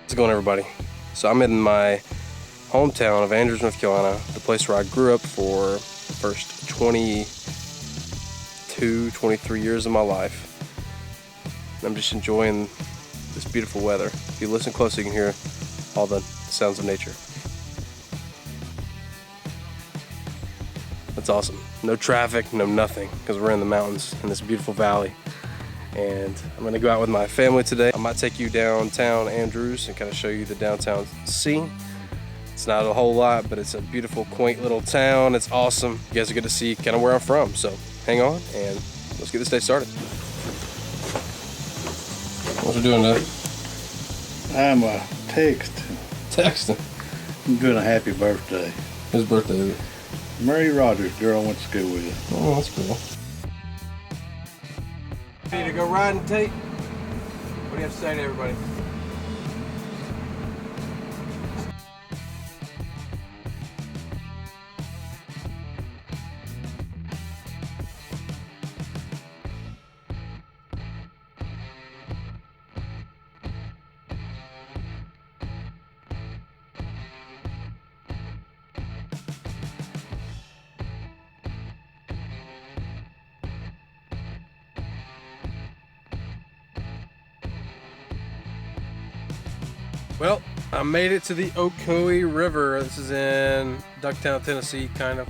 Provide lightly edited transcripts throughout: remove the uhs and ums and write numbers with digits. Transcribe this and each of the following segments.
How's it going, everybody? So I'm in my hometown of Andrews, North Carolina, the place where I grew up for the first 23 years of my life. And I'm just enjoying this beautiful weather. If you listen closely, you can hear all the sounds of nature. That's awesome. No traffic, no nothing, because we're in the mountains in this beautiful valley. And I'm gonna go out with my family today. I might take you downtown Andrews and kind of show you the downtown scene. It's not a whole lot, but it's a beautiful, quaint little town. It's awesome. You guys are gonna see kind of where I'm from. So hang on and let's get this day started. What are you doing today? I'm texting. Texting? I'm doing a happy birthday. Whose birthday is it? Murray Rogers, girl I went to school with. Oh, that's cool. Ready to go riding, Tate? What do you have to say to everybody? Well, I made it to the Ocoee River. This is in Ducktown, Tennessee, kind of.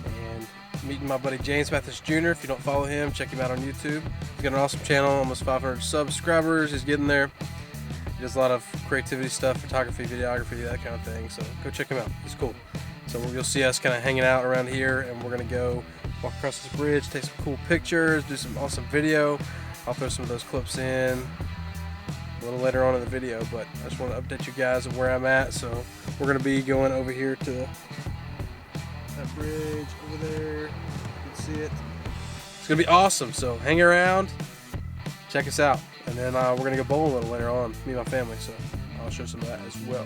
And meeting my buddy James Mathis Jr. If you don't follow him, check him out on YouTube. He's got an awesome channel, almost 500 subscribers. He's getting there. He does a lot of creativity stuff, photography, videography, that kind of thing. So go check him out. He's cool. So you'll see us kind of hanging out around here, and we're gonna go walk across this bridge, take some cool pictures, do some awesome video. I'll throw some of those clips in a little later on in the video, but I just want to update you guys of where I'm at. So we're going to be going over here to that bridge over there. You can see it. It's going to be awesome. So hang around, check us out, and then we're going to go bowling a little later on, me and my family. So I'll show some of that as well.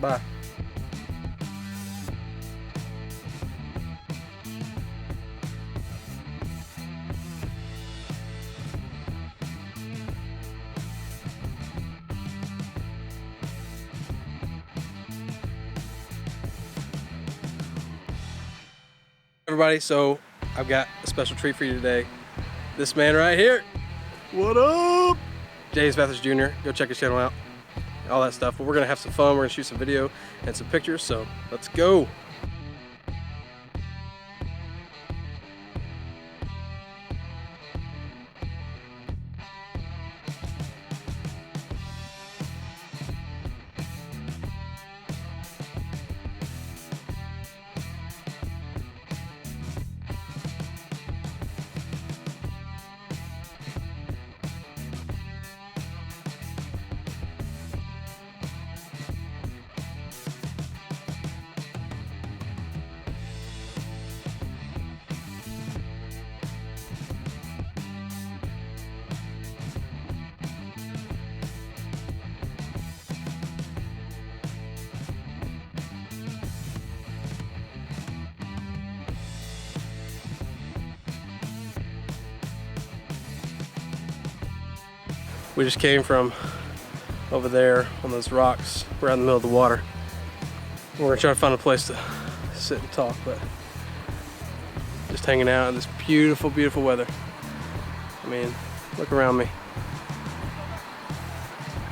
Bye. Everybody, so I've got a special treat for you today. This man right here. What up? James Mathis Jr. Go check his channel out. All that stuff. But we're gonna have some fun. We're gonna shoot some video and some pictures. So let's go. We just came from over there on those rocks. We're out in the middle of the water. We're gonna try to find a place to sit and talk, but just hanging out in this beautiful, beautiful weather. I mean, look around me.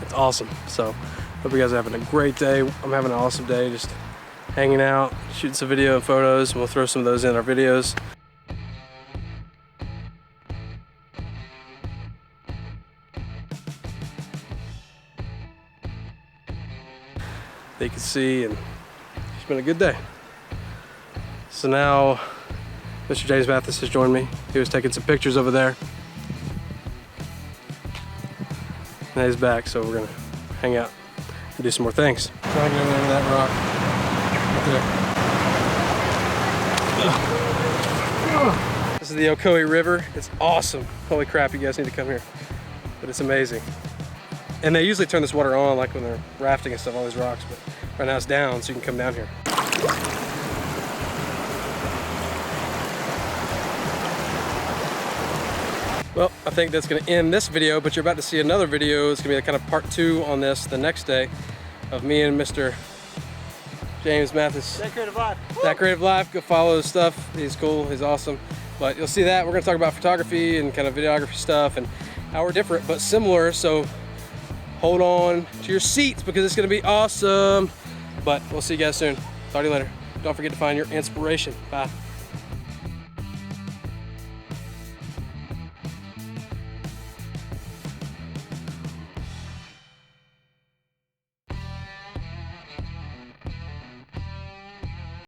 It's awesome. So, hope you guys are having a great day. I'm having an awesome day, just hanging out, shooting some video and photos, and we'll throw some of those in our videos. That you can see, and it's been a good day. So now Mr. James Mathis has joined me. He was taking some pictures over there. Now he's back, so we're gonna hang out and do some more things. Try to get over that rock right there. This is the Ocoee River. It's awesome. Holy crap, you guys need to come here. But it's amazing. And they usually turn this water on like when they're rafting and stuff, all these rocks, but right now it's down, so you can come down here. Well, I think that's going to end this video, but you're about to see another video. It's going to be kind of part 2 on this the next day of me and Mr. James Mathis. That Creative Life. That Creative Life. Go follow his stuff. He's cool. He's awesome. But you'll see that. We're going to talk about photography and kind of videography stuff and how we're different but similar. So hold on to your seats because it's going to be awesome. But we'll see you guys soon. Talk to you later. Don't forget to find your inspiration. Bye.